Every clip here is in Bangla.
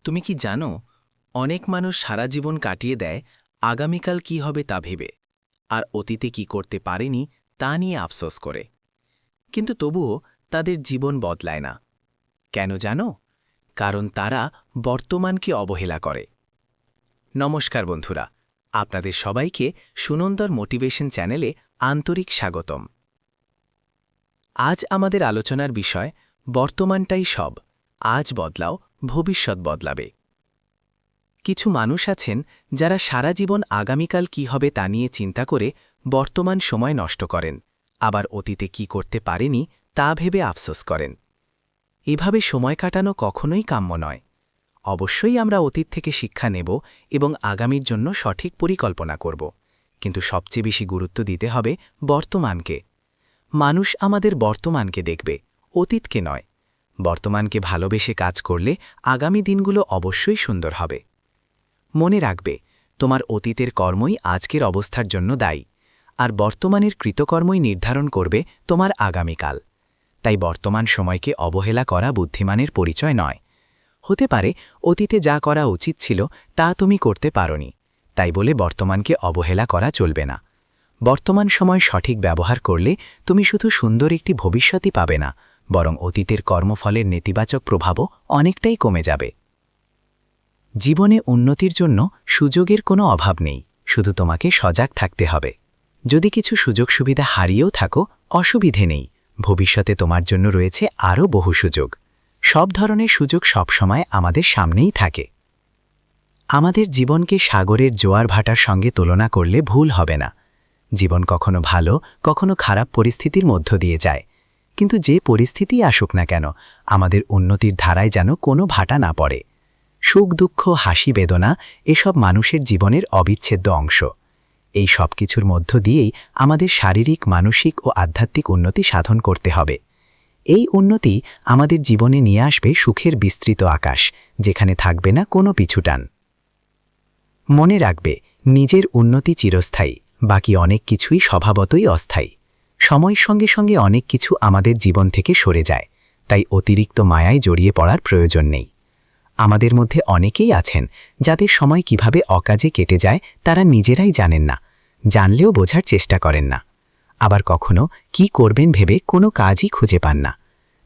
তুমি কি জানো, অনেক মানুষ সারা জীবন কাটিয়ে দেয় আগামীকাল কি হবে তা ভেবে, আর অতীতে কি করতে পারেনি তা নিয়ে আফসোস করে। কিন্তু তবুও তাদের জীবন বদলায় না। কেন জানো? কারণ তারা বর্তমানকে অবহেলা করে। নমস্কার বন্ধুরা, আপনাদের সবাইকে সুনন্দর মোটিভেশন চ্যানেলে আন্তরিক স্বাগতম। আজ আমাদের আলোচনার বিষয় বর্তমানটাই সব, আজ বদলাও, ভবিষ্যৎ বদলাবে। কিছু মানুষ আছেন যারা সারা জীবন আগামীকাল কি হবে তা নিয়ে চিন্তা করে বর্তমান সময় নষ্ট করেন, আবার অতীতে কি করতে পারেনি তা ভেবে আফসোস করেন। এভাবে সময় কাটানো কখনোই কাম্য নয়। অবশ্যই আমরা অতীত থেকে শিক্ষা নেব এবং আগামীর জন্য সঠিক পরিকল্পনা করব, কিন্তু সবচেয়ে বেশি গুরুত্ব দিতে হবে বর্তমানকে। মানুষ আমাদের বর্তমানকে দেখবে, অতীতকে নয়। বর্তমানকে ভালোবেসে কাজ করলে আগামী দিনগুলো অবশ্যই সুন্দর হবে। মনে রাখবে, তোমার অতীতের কর্মই আজকের অবস্থার জন্য দায়ী, আর বর্তমানের কৃতকর্মই নির্ধারণ করবে তোমার আগামীকাল। তাই বর্তমান সময়কে অবহেলা করা বুদ্ধিমানের পরিচয় নয়। হতে পারে অতীতে যা করা উচিত ছিল তা তুমি করতে পারোনি, তাই বলে বর্তমানকে অবহেলা করা চলবে না। বর্তমান সময় সঠিক ব্যবহার করলে তুমি শুধু সুন্দর একটি ভবিষ্যৎই পাবে না, বরং অতীতের কর্মফলের নেতিবাচক প্রভাবও অনেকটাই কমে যাবে। জীবনে উন্নতির জন্য সুযোগের কোনো অভাব নেই, শুধু তোমাকে সজাগ থাকতে হবে। যদি কিছু সুযোগ সুবিধা হারিয়েও থাকো, অসুবিধে নেই, ভবিষ্যতে তোমার জন্য রয়েছে আরও বহু সুযোগ। সব ধরনের সুযোগ সবসময় আমাদের সামনেই থাকে। আমাদের জীবনকে সাগরের জোয়ার ভাটার সঙ্গে তুলনা করলে ভুল হবে না। জীবন কখনো ভালো, কখনো খারাপ পরিস্থিতির মধ্য দিয়ে যায়, কিন্তু যে পরিস্থিতি আসুক না কেন, আমাদের উন্নতির ধারায় যেন কোনো ভাটা না পড়ে। সুখ, দুঃখ, হাসি, বেদনা এসব মানুষের জীবনের অবিচ্ছেদ্য অংশ। এই সব কিছুর মধ্য দিয়েই আমাদের শারীরিক, মানসিক ও আধ্যাত্মিক উন্নতি সাধন করতে হবে। এই উন্নতি আমাদের জীবনে নিয়ে আসবে সুখের বিস্তৃত আকাশ, যেখানে থাকবে না কোনো পিছুটান। মনে রাখবে, নিজের উন্নতি চিরস্থায়ী, বাকি অনেক কিছুই স্বভাবতই অস্থায়ী। সময়ের সঙ্গে সঙ্গে অনেক কিছু আমাদের জীবন থেকে সরে যায়, তাই অতিরিক্ত মায়ায় জড়িয়ে পড়ার প্রয়োজন নেই। আমাদের মধ্যে অনেকেই আছেন যাদের সময় কিভাবে অকাজে কেটে যায় তারা নিজেরাই জানেন না, জানলেও বোঝার চেষ্টা করেন না। আবার কখনো কি করবেন ভেবে কোনো কাজই খুঁজে পান না।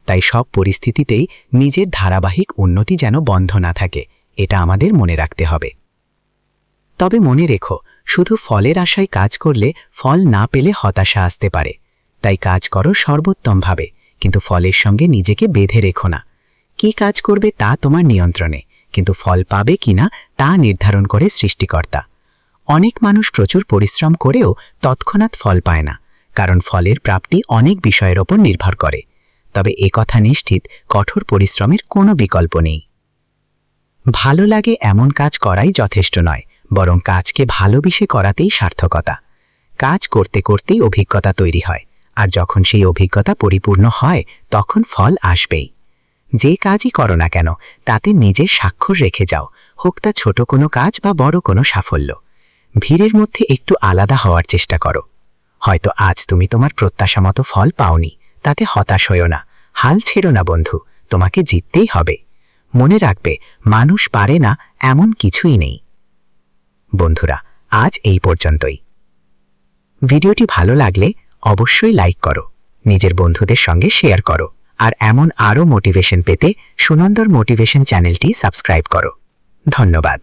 তাই সব পরিস্থিতিতেই নিজের ধারাবাহিক উন্নতি যেন বন্ধ না থাকে, এটা আমাদের মনে রাখতে হবে। তবে মনে রেখো, শুধু ফলের আশায় কাজ করলে ফল না পেলে হতাশা আসতে পারে। তাই কাজ করো সর্বোত্তমভাবে, কিন্তু ফলের সঙ্গে নিজেকে বেঁধে রেখো না। কি কাজ করবে তা তোমার নিয়ন্ত্রণে, কিন্তু ফল পাবে কিনা তা নির্ধারণ করে সৃষ্টিকর্তা। অনেক মানুষ প্রচুর পরিশ্রম করেও তৎক্ষণাৎ ফল পায় না, কারণ ফলের প্রাপ্তি অনেক বিষয়ের ওপর নির্ভর করে। তবে একথা নিশ্চিত, কঠোর পরিশ্রমের কোনো বিকল্প নেই। ভালো লাগে এমন কাজ করাই যথেষ্ট নয়, বরং কাজকে ভালোবেসে করাতেই সার্থকতা। কাজ করতে করতেই অভিজ্ঞতা তৈরি হয়, আর যখন সেই অভিজ্ঞতা পরিপূর্ণ হয় তখন ফল আসবেই। যে কাজই করো না কেন, তাতে নিজের স্বাক্ষর রেখে যাও, হোক তা ছোট কোনো কাজ বা বড় কোনো সাফল্য। ভিড়ের মধ্যে একটু আলাদা হওয়ার চেষ্টা করো। হয়তো আজ তুমি তোমার প্রত্যাশা মতো ফল পাওনি, তাতে হতাশ হয়ো না, হাল ছেড়ো না বন্ধু, তোমাকে জিততেই হবে। মনে রাখবে, মানুষ পারে না এমন কিছুই নেই। বন্ধুরা, আজ এই পর্যন্তই। ভিডিওটি ভালো লাগলে অবশ্যই লাইক করো, নিজের বন্ধুদের সঙ্গে শেয়ার করো, আর এমন আরও মোটিভেশন পেতে সুনন্দর মোটিভেশন চ্যানেলটি সাবস্ক্রাইব করো। ধন্যবাদ।